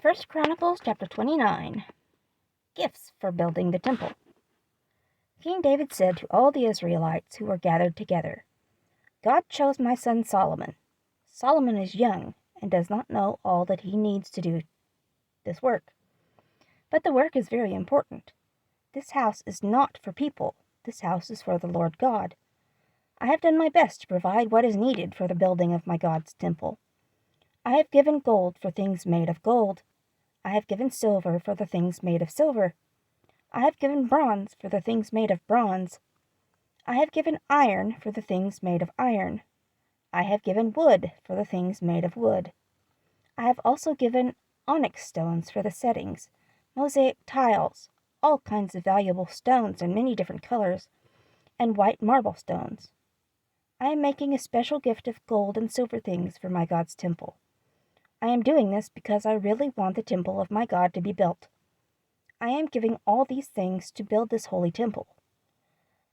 1 Chronicles chapter 29. Gifts for building the temple. King David said to all the Israelites who were gathered together, God chose my son Solomon. Solomon is young and does not know all that he needs to do this work. But the work is very important. This house is not for people. This house is for the Lord God. I have done my best to provide what is needed for the building of my God's temple. I have given gold for things made of gold. I have given silver for the things made of silver. I have given bronze for the things made of bronze. I have given iron for the things made of iron. I have given wood for the things made of wood. I have also given onyx stones for the settings, mosaic tiles, all kinds of valuable stones in many different colors, and white marble stones. I am making a special gift of gold and silver things for my God's temple. I am doing this because I really want the temple of my God to be built. I am giving all these things to build this holy temple.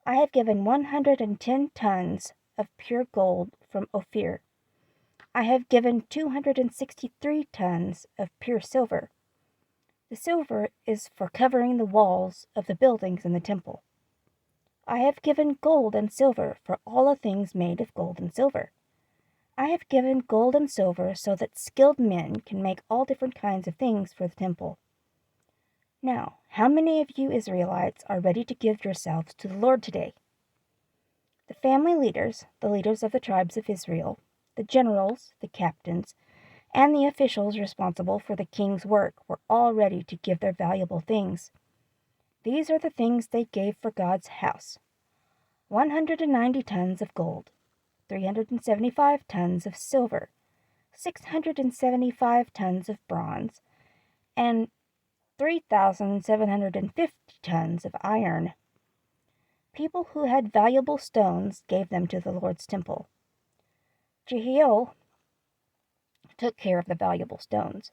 I have given 110 tons of pure gold from Ophir. I have given 263 tons of pure silver. The silver is for covering the walls of the buildings in the temple. I have given gold and silver for all the things made of gold and silver. I have given gold and silver so that skilled men can make all different kinds of things for the temple. Now, how many of you Israelites are ready to give yourselves to the Lord today? The family leaders, the leaders of the tribes of Israel, the generals, the captains, and the officials responsible for the king's work were all ready to give their valuable things. These are the things they gave for God's house: 190 tons of gold, 375 tons of silver, 675 tons of bronze, and 3,750 tons of iron. People who had valuable stones gave them to the Lord's temple. Jehiel took care of the valuable stones.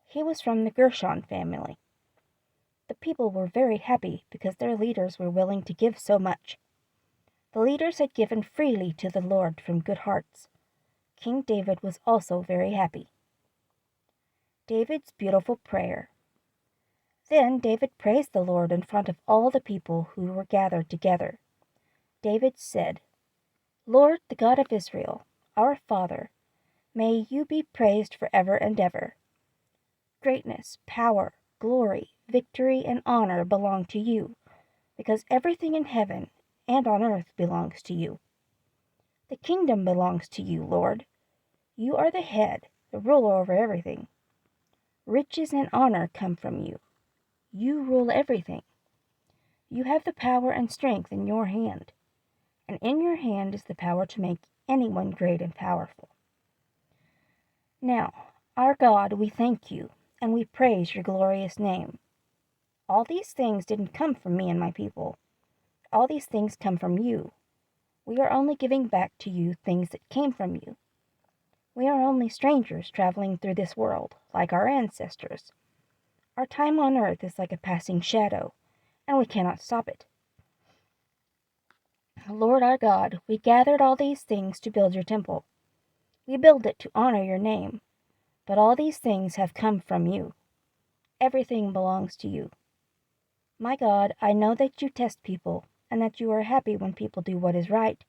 He was from the Gershon family. The people were very happy because their leaders were willing to give so much. The leaders had given freely to the Lord from good hearts. King David was also very happy. David's beautiful prayer. Then David praised the Lord in front of all the people who were gathered together. David said, Lord, the God of Israel, our Father, may you be praised forever and ever. Greatness, power, glory, victory, and honor belong to you, because everything in heaven and on earth belongs to you. The kingdom belongs to you, Lord. You are the head, the ruler over everything. Riches and honor come from you. You rule everything. You have the power and strength in your hand, and in your hand is the power to make anyone great and powerful. Now, our God, we thank you, and we praise your glorious name. All these things didn't come from me and my people. All these things come from you. We are only giving back to you things that came from you. We are only strangers traveling through this world, like our ancestors. Our time on earth is like a passing shadow, and we cannot stop it. Lord our God, we gathered all these things to build your temple. We build it to honor your name, but all these things have come from you. Everything belongs to you. My God, I know that you test people, and that you are happy when people do what is right.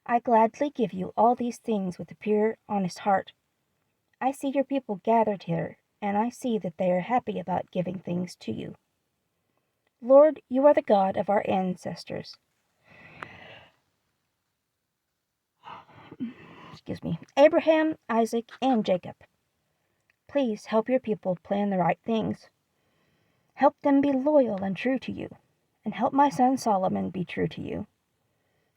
I gladly give you all these things with a pure, honest heart. I see your people gathered here, and I see that they are happy about giving things to you. Lord, you are the God of our ancestors. Abraham, Isaac, and Jacob. Please help your people plan the right things. Help them be loyal and true to you, and help my son Solomon be true to you.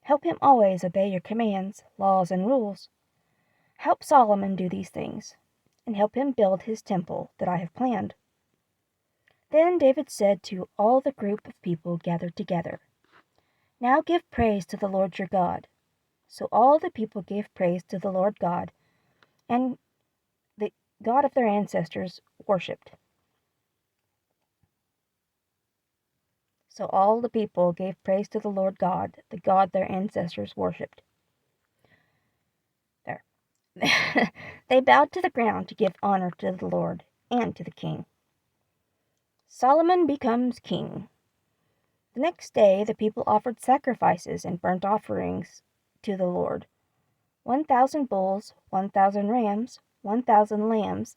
Help him always obey your commands, laws, and rules. Help Solomon do these things, and help him build his temple that I have planned. Then David said to all the group of people gathered together, Now give praise to the Lord your God. So all the people gave praise to the Lord God, and the God of their ancestors worshipped. So all the people gave praise to the Lord God, the God their ancestors worshipped. There. They bowed to the ground to give honor to the Lord and to the king. Solomon becomes king. The next day the people offered sacrifices and burnt offerings to the Lord. 1,000 bulls, 1,000 rams, 1,000 lambs,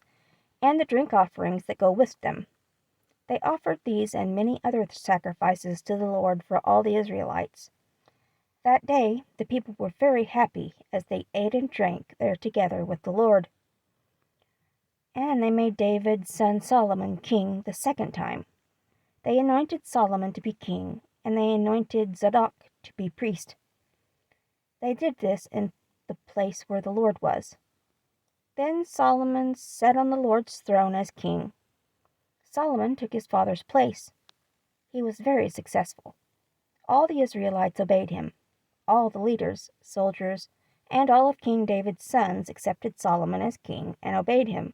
and the drink offerings that go with them. They offered these and many other sacrifices to the Lord for all the Israelites. That day the people were very happy as they ate and drank there together with the Lord. And they made David's son Solomon king the second time. They anointed Solomon to be king, and they anointed Zadok to be priest. They did this in the place where the Lord was. Then Solomon sat on the Lord's throne as king. Solomon took his father's place. He was very successful. All the Israelites obeyed him. All the leaders, soldiers, and all of King David's sons accepted Solomon as king and obeyed him.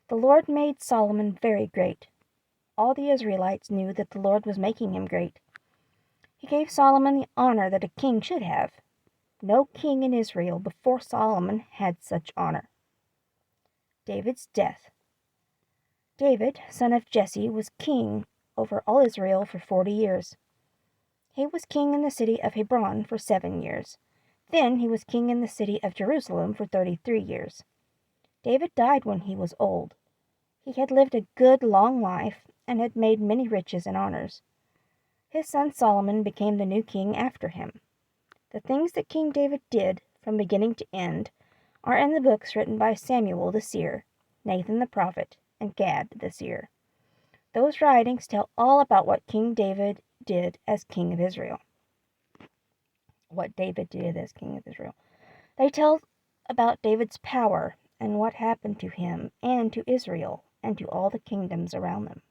The Lord made Solomon very great. All the Israelites knew that the Lord was making him great. He gave Solomon the honor that a king should have. No king in Israel before Solomon had such honor. David's death. David, son of Jesse, was king over all Israel for 40 years. He was king in the city of Hebron for 7 years. Then he was king in the city of Jerusalem for 33 years. David died when he was old. He had lived a good, long life and had made many riches and honors. His son Solomon became the new king after him. The things that King David did from beginning to end are in the books written by Samuel the seer, Nathan the prophet, and Gad the seer. Those writings tell all about what King David did as king of Israel. What David did as king of Israel. They tell about David's power and what happened to him and to Israel and to all the kingdoms around them.